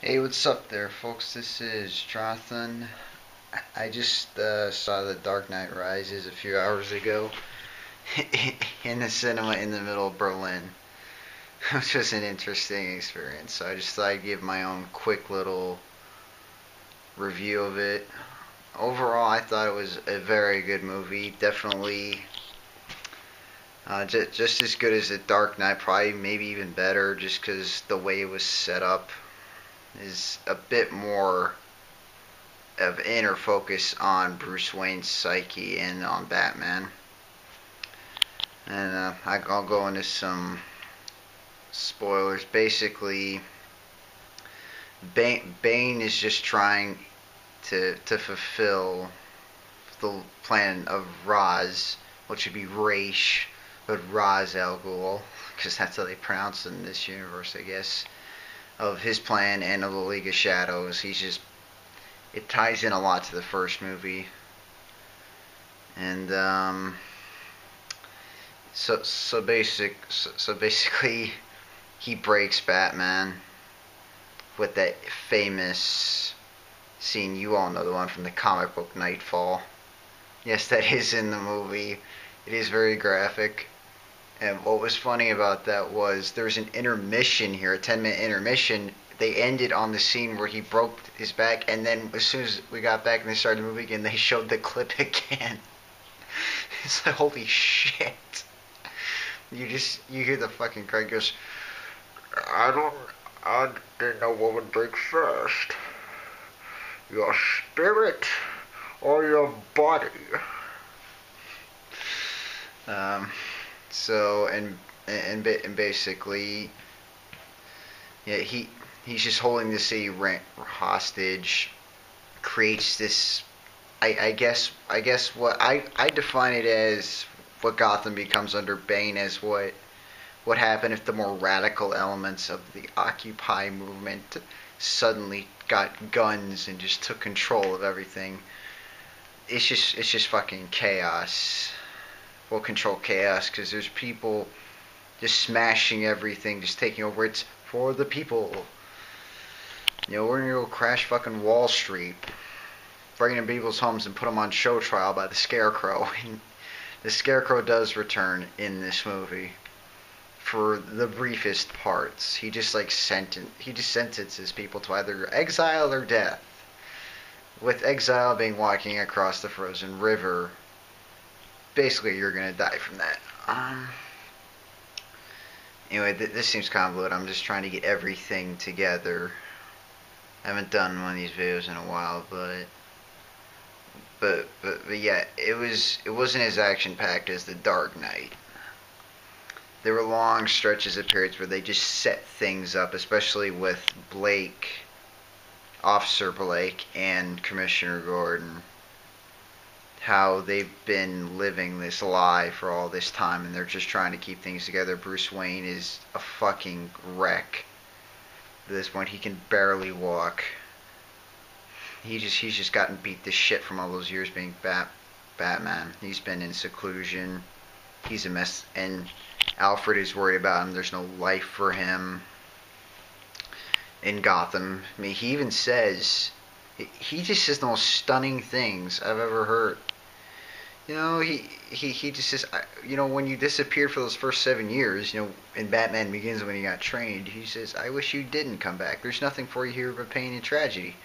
Hey, what's up there, folks? This is Tronathon. I just saw The Dark Knight Rises a few hours ago in the cinema in the middle of Berlin, which was an interesting experience. So I just thought I'd give my own quick little review of it. Overall, I thought it was a very good movie. Definitely just as good as The Dark Knight, probably maybe even better, just because the way it was set up is a bit more of inner focus on Bruce Wayne's psyche and on Batman. And I'll go into some spoilers. Basically, Bane is just trying to fulfill the plan of Ra's, which would be Raish, but Ra's al Ghul, because that's how they pronounce it in this universe, I guess, of his plan and of the League of Shadows. It ties in a lot to the first movie, and so basically, he breaks Batman with that famous scene. You all know the one from the comic book Nightfall. Yes, that is in the movie. It is very graphic. And what was funny about that was there was an intermission here, a 10-minute intermission. They ended on the scene where he broke his back, and then as soon as we got back and they started the movie again, they showed the clip again. It's like, holy shit. You hear the fucking cry goes, I didn't know what would break first. Your spirit or your body. Um, and basically, yeah, he's just holding the city hostage. Creates this. I guess what I define it as what Gotham becomes under Bane as what happened if the more radical elements of the Occupy movement suddenly got guns and just took control of everything. It's just fucking chaos. Will control chaos because there's people just smashing everything, just taking over. It's for the people. We're gonna go crash fucking Wall Street, break into people's homes and put them on show trial by the Scarecrow. And the Scarecrow does return in this movie for the briefest parts. He just sentences people to either exile or death. With exile being walking across the frozen river. Basically, you're gonna die from that. Anyway, this seems convoluted. I'm just trying to get everything together. I haven't done one of these videos in a while, but yeah, it wasn't as action packed as The Dark Knight. There were long stretches of periods where they just set things up, especially with Officer Blake, and Commissioner Gordon. How they've been living this lie for all this time, and they're just trying to keep things together. Bruce Wayne is a fucking wreck. At this point, he can barely walk. He's just gotten beat to shit from all those years being Batman. He's been in seclusion. He's a mess, and Alfred is worried about him. There's no life for him in Gotham. I mean, he even says, he just says the most stunning things I've ever heard. He just says, when you disappeared for those first 7 years, in Batman Begins when he got trained, he says, I wish you didn't come back. There's nothing for you here but pain and tragedy.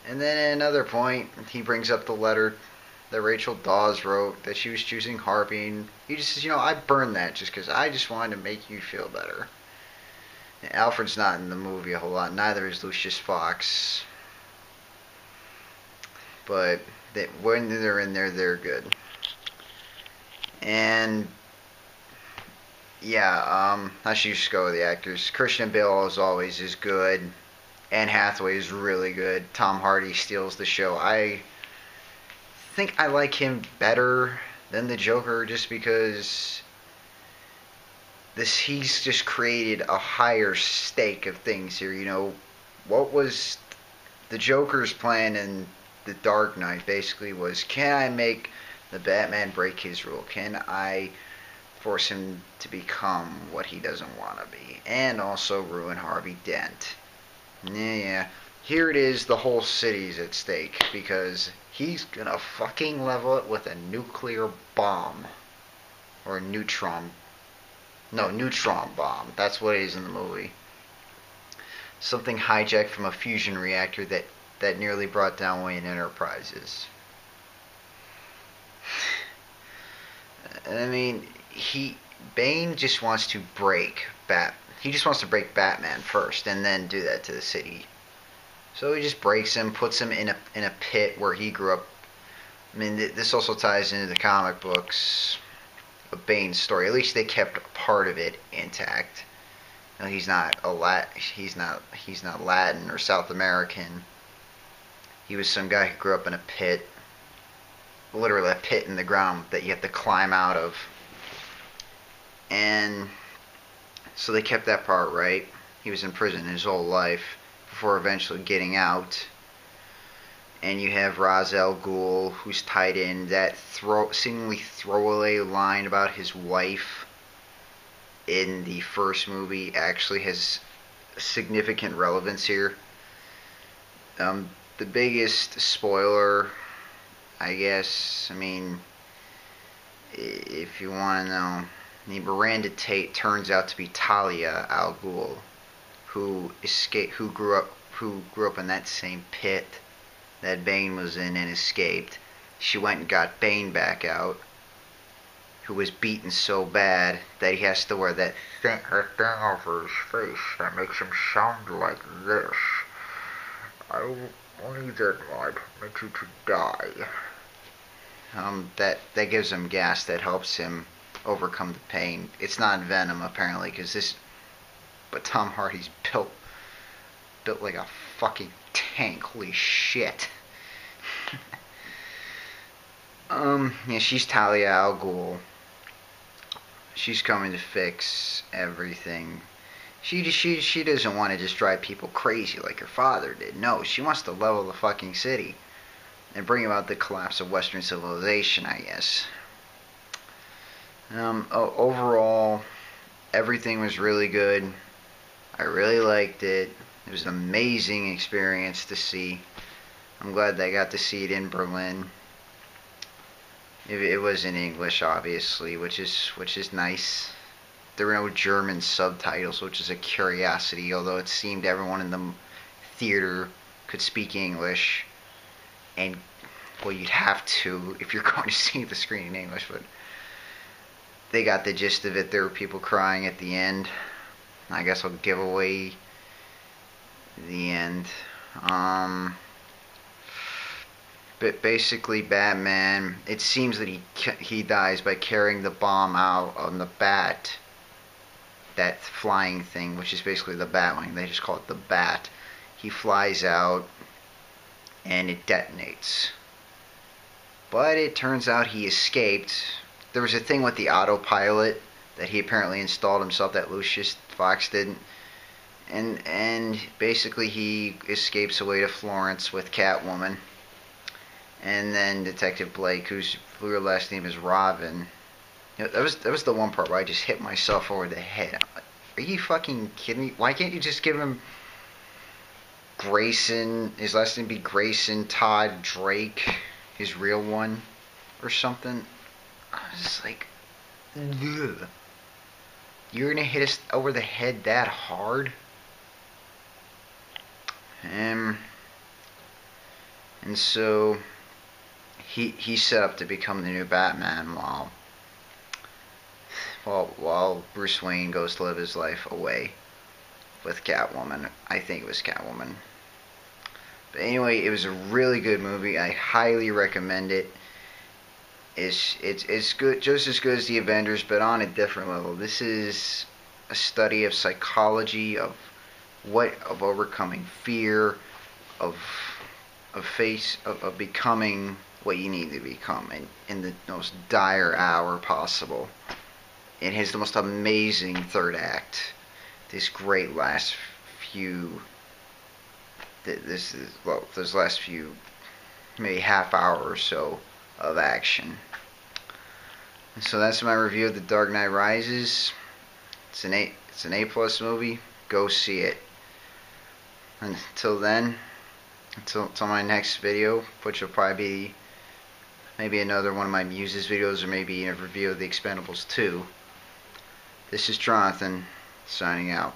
And then at another point, he brings up the letter that Rachel Dawes wrote that she was choosing Harvey, and he just says, I burned that just because I just wanted to make you feel better. And Alfred's not in the movie a whole lot, neither is Lucius Fox. But when they're in there, they're good. And yeah, I should just go with the actors. Christian Bale, as always, is good. Anne Hathaway is really good. Tom Hardy steals the show. I think I like him better than the Joker just because he's just created a higher stake of things here. What was the Joker's plan in The Dark Knight basically was, can I make the Batman break his rule? Can I force him to become what he doesn't want to be? And also ruin Harvey Dent. Yeah. Here it is, the whole city's at stake because he's gonna fucking level it with a nuclear bomb. Or a neutron. No, neutron bomb. That's what it is in the movie. Something hijacked from a fusion reactor that nearly brought down Wayne Enterprises. I mean, Bane just wants to break He just wants to break Batman first, and then do that to the city. So he just breaks him, puts him in a pit where he grew up. I mean, this also ties into the comic books of Bane's story. At least they kept part of it intact. You know, he's not Latin or South American. He was some guy who grew up in a pit, literally a pit in the ground that you have to climb out of. And so they kept that part right. He was in prison his whole life before eventually getting out. And you have Ra's al Ghul, who's tied in. That seemingly throwaway line about his wife in the first movie actually has significant relevance here. The biggest spoiler, I guess, I mean, if you want to know, Miranda Tate turns out to be Talia al Ghul, who grew up in that same pit that Bane was in and escaped. She went and got Bane back out, who was beaten so bad that he has to wear that thing over his face that makes him sound like this. I only that I permit you to die. That gives him gas that helps him overcome the pain. It's not venom apparently, but Tom Hardy's built like a fucking tank. Holy shit. Yeah, she's Talia al Ghul. She's coming to fix everything. She doesn't want to just drive people crazy like her father did. No, she wants to level the fucking city and bring about the collapse of Western civilization, I guess. Overall, everything was really good. I really liked it. It was an amazing experience to see. I'm glad that I got to see it in Berlin. It was in English, obviously, which is nice. There were no German subtitles, which is a curiosity, although it seemed everyone in the theater could speak English. And, well, you'd have to if you're going to see the screen in English, but they got the gist of it. There were people crying at the end. I guess I'll give away the end. But basically, Batman, it seems that he dies by carrying the bomb out on the bat, that flying thing, which is basically the Batwing. They just call it the Bat. He flies out, and it detonates. But it turns out he escaped. There was a thing with the autopilot that he apparently installed himself that Lucius Fox didn't. And basically he escapes away to Florence with Catwoman. And then Detective Blake, whose last name is Robin. You know, that was the one part where I just hit myself over the head. I'm like, are you fucking kidding me? Why can't you just give him Grayson, his last name be Grayson Todd Drake, his real one, or something? I was just like, ugh. You're gonna hit us over the head that hard? And so he's set up to become the new Batman while Bruce Wayne goes to live his life away with Catwoman. I think it was Catwoman. But anyway, it was a really good movie. I highly recommend it. It's good, just as good as the Avengers, but on a different level. This is a study of psychology, of overcoming fear, of becoming what you need to become in the most dire hour possible. It has the most amazing third act. This great last few. Those last few, maybe half hour or so of action. And so that's my review of The Dark Knight Rises. It's an A+ movie. Go see it. Until then, until my next video, which will probably be maybe another one of my Muses videos, or maybe a review of the Expendables 2. This is Tronathon, signing out.